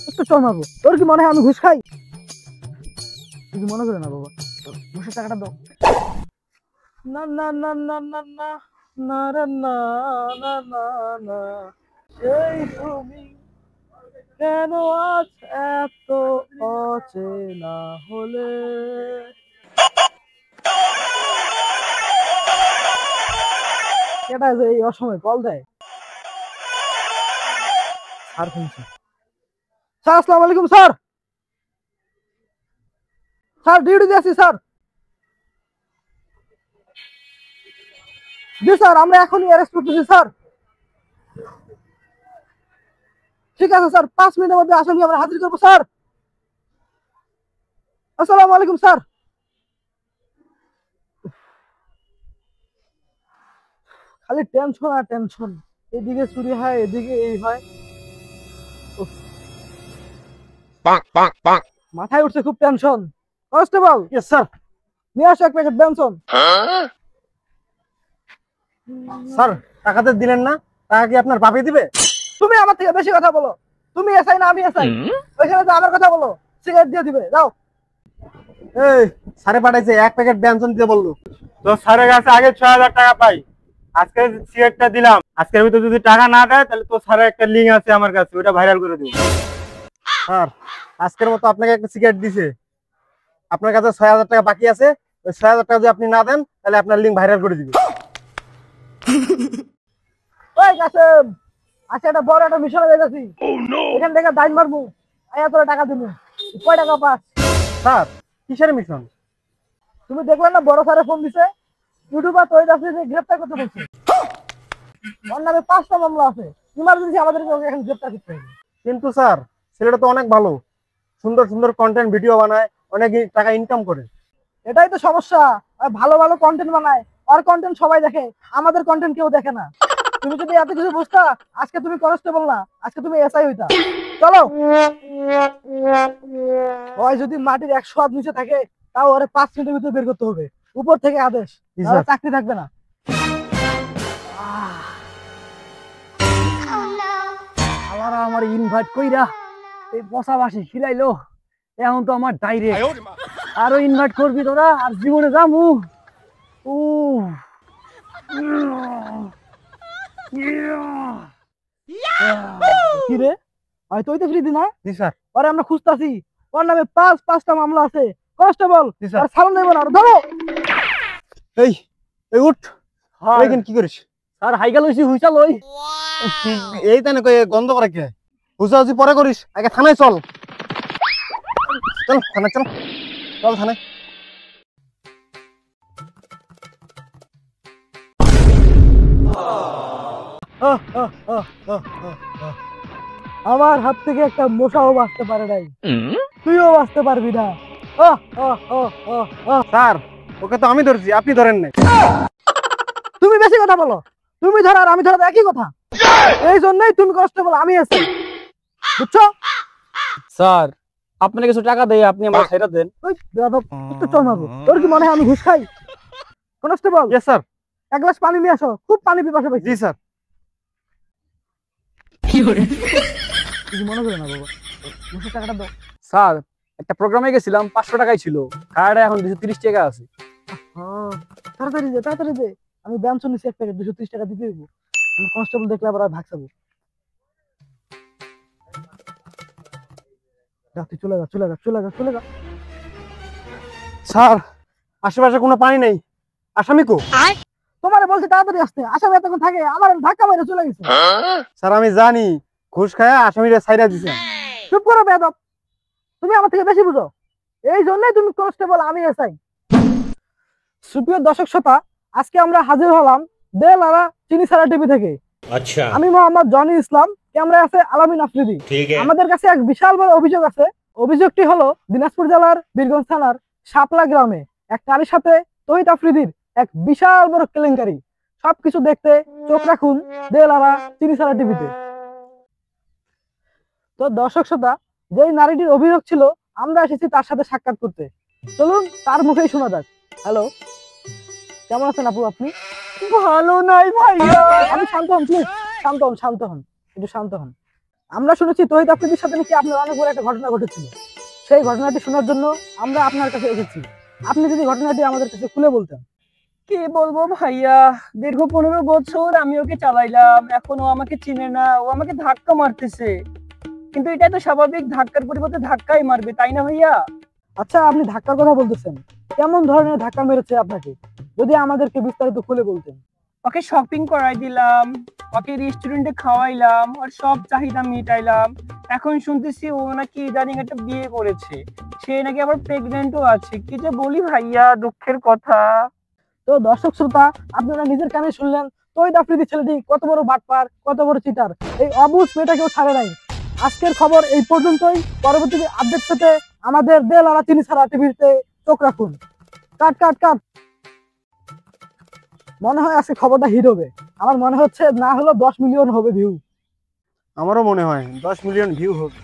একটু চল মারবো। তোর কি মনে হয় আমি ঘুষ খাই? কিছু মনে করে না বাবা, ঘুষের টাকাটা দাও। না না না না না না না রে না না না না, সেই তুমি কেন আজ এত অচেনা হলে। কেটা যে এই অসময় কল দেয়? স্যার শুনছি। স্যার আসসালামু আলাইকুম স্যার। স্যার ডিউটিতে আছি স্যার। জি স্যার, আমরা এখনই অ্যারেস্ট করতেছি স্যার। ঠিক আছে স্যার, 5 মিনিটের মধ্যে আসামি আমরা হাজির করবো স্যার। আসসালামু আলাইকুম স্যার। খালি টেনশন আর টেনশন, এদিকে চুরি হয় এদিকে এই হয়। উফ, মাথায় উঠছে খুব টেনশন। কনস্টেবল। Yes sir. নিয়ে আসো 1 প্যাকেট বেনসন। স্যার টাকাতে দিলেন না, টাকা কি আপনার বাপে দিবে? তুমি আমার থেকে বেশি কথা বলো। তুমি এসআই না আমি এসআই? ওইখানে তো আমার কথা বলো, সিগারেট দিয়ে দিবে। যাও। এই স্যারে পাঠাইছে 1 প্যাকেট ব্যঞ্জন দিতে বললো। তো স্যারের কাছে আগে 6,000 টাকা পাই, আজকে সিগারেটটা দিলাম, আজকের ভিতরে যদি টাকা না দেয় তাহলে তো স্যারের একটা লিঙ্ক আছে আমার কাছে, ওটা ভাইরাল করে দেবো। স্যার আজকের মতো আপনাকে একটা সিগারেট দিছে, আপনার কাছে 6,000 টাকা বাকি আছে। ওই 6,000 টাকা যদি আপনি না দেন তাহলে আপনার লিঙ্ক ভাইরাল করে দিবে। ওই কাসেম, আচ্ছা একটা বড় একটা মিশনে যাইতাছি। এখান থেকে দাইন মারবো, আয়া তোরা টাকা দিবি। কয় টাকা পাস? স্যার কিসের মিশন? তুমি দেখলে না বড় স্যারে ফোন দিছে, ইউটিউবার তৈরি আছে যে গ্রেফতার করতে বলছে। ওর নামে 5টা মামলা আছে, ইমার্জেন্সি আমাদের এখন গ্রেফতার করতে হবে। কিন্তু স্যার ছেলেটা তো অনেক ভালো, সুন্দর সুন্দর কন্টেন্ট ভিডিও বানায়, অনেক টাকা ইনকাম করে। এটাই তো সমস্যা, আর ভালো ভালো কন্টেন্ট বানায়, আর কন্টেন্ট সবাই দেখে, আমাদের কন্টেন্ট কেউ দেখে না। তুমি যদি এত কিছু বুঝতা, আজকে তুমি কনস্টেবল না, আজকে তুমি এসআই হইতা। চলো। ওই যদি মাটির 100 হাত নিচে থাকে, তাও ওরে 5 মিনিটের ভিতরে বের করতে হবে। উপর থেকে আদেশ, তাহলে চাকরি থাকবে না। আল্লাহ আমার ইনভাইট কইরা এই বসাবাসি খিলাইলো, এখন তো আমার ডাইরেক্ট আরো ইনভাইট করবি তোরা, আর জীবনে যামু। কি রে, আমি তো ফ্রি দি না? জি স্যার। আরে আমরা খুঁজতাছি, ওর নামে 5টা মামলা আছে। কনস্টেবল, জি স্যার। আর সালাম দেব না, ধরো। এই এই উঠ। এইখানে কি করিস? আর হাইগা লইছি, হুইসা লই। এই তাই না কই গন্ধ করে কে? হুজাহুজি পরে করিস, আগে থানায় চল। চল থানায় চল, চল থানায়। আমার হাত থেকে একটা মশাও বাঁচতে পারে নাই, তুইও বাঁচতে পারবি না। স্যার ওকে তো আমি ধরছি, আপনি ধরেন নাই। তুমি বেশি কথা বলো, তুমি ধরা আর আমি ধরা একই কথা। এই জন্যই তুমি কনস্টেবল, আমি আছি, বুঝছো? স্যার আপনার কিছু টাকা দেই, আপনি আমার ছেড়ে দেন। ওই বেয়াদব, একটু চল মারবো। তোর কি মনে হয় আমি ঘুষ খাই? কনস্টেবল। Yes sir. 1 গ্লাস পানি নিয়ে আসো, খুব পানি পিপাসা পেয়েছি। জি স্যার। কিছু মনে করে না বাবা, ঘুষের টাকাটা দাও। স্যার একটা প্রোগ্রামে গেছিলাম, 500 টাকাই ছিল, খাওয়াটা এখন 230 টাকা আছে। তাড়াতাড়ি দে, তাড়াতাড়ি দে। আমি ব্যঞ্জন নিচ্ছি 1 প্যাকেট, 230 টাকা দিতে হইব। আমি কনস্টেবল দেখলে আবার ভাগ চাবো। তুই চলে যা, চলে যা, চলে যা, চলে যা। স্যার আশেপাশে কোনো পানি নেই, আসামি কো? তোমারে বলছি তাড়াতাড়ি আসতে, আসামি এতক্ষণ থাকে, আমার ধাক্কা মেরে চলে গেছে। স্যার আমি জানি ঘুষ খায় আসামিরা ছাইরা দিছে। চুপ করো বেয়াদব, তুমি আমার থেকে বেশি বুঝো। এই জন্যই তুমি কনস্টেবল, আমি এসআই। সুপ্রিয় দর্শক শ্রোতা, আজকে আমরা হাজির হলাম বেলারা চিনিসারা টিভি থেকে। আচ্ছা, আমি মোহাম্মদ জনি ইসলাম, ক্যামেরায় আছে আলামিন আফ্রিদি। আমাদের কাছে এক বিশাল বড় অভিযোগ আছে। অভিযোগটি হলো দিনাজপুর জেলার বীরগঞ্জ থানার শাপলা গ্রামে এক নারীর সাথে তহিদ আফ্রিদির এক বিশাল বড় কেলেঙ্কারি। সবকিছু দেখতে চোখ রাখুন বেলারা চিনিসারা টিভিতে। তো দর্শক শ্রোতা, যেই নারীটির অভিযোগ ছিল, আমরা এসেছি তার সাথে সাক্ষাৎ করতে। চলুন তার মুখেই শোনা যাক। হ্যালো, কেমন আছেন আপু আপনি? ভালো নাই ভাইয়া। আমি শান্ত হন প্লিজ, শান্ত হন, শান্ত হন। একটু শান্ত হন। আমরা শুনেছি তহিদ আফ্রিদির সাথে নাকি আপনার অনেক বড় একটা ঘটনা ঘটেছিল। সেই ঘটনাটি শোনার জন্য আমরা আপনার কাছে এসেছি। আপনি যদি ঘটনাটি আমাদের কাছে খুলে বলতেন। কি বলবো ভাইয়া, দীর্ঘ 15 বছর আমি ওকে চালাইলাম, এখন ও আমাকে চিনে না, ও আমাকে ধাক্কা মারতেছে। কিন্তু এটা তো স্বাভাবিক, ধাক্কার পরিবর্তে ধাক্কাই মারবে, তাই না ভাইয়া? আচ্ছা, আপনি ধাক্কার কথা বলতেছেন, কেমন ধরনের ধাক্কা মেরেছে আপনাকে? যদি আমাদেরকে বিস্তারিত খুলে বলতেন। ওকে শপিং করাই দিলাম, ওকে রেস্টুরেন্টে খাওয়াইলাম, ওর সব চাহিদা মিটাইলাম। এখন শুনতেছি ও নাকি ইদানিং একটা বিয়ে করেছে, সে নাকি আবার প্রেগনেন্টও আছে। কি যে বলি ভাইয়া, দুঃখের কথা। তো দর্শক শ্রোতা, আপনারা নিজের কানে শুনলেন তহিদ আফ্রিদি ছেলেটি কত বড় বাটপার, কত বড় চিটার। এই অবুঝ মেয়েটাকেও ছাড়ে নাই। আজকের খবর এই পর্যন্তই। পরবর্তী আপডেট পেতে আমাদের দেল আলা চিনি ছাড়া টিভিতে চোখ রাখুন। কাট কাট কাট। মনে হয় আজকে খবরটা হিট হবে। আমার মনে হচ্ছে না হলো 10 মিলিয়ন হবে ভিউ। আমারও মনে হয় 10 মিলিয়ন ভিউ হবে।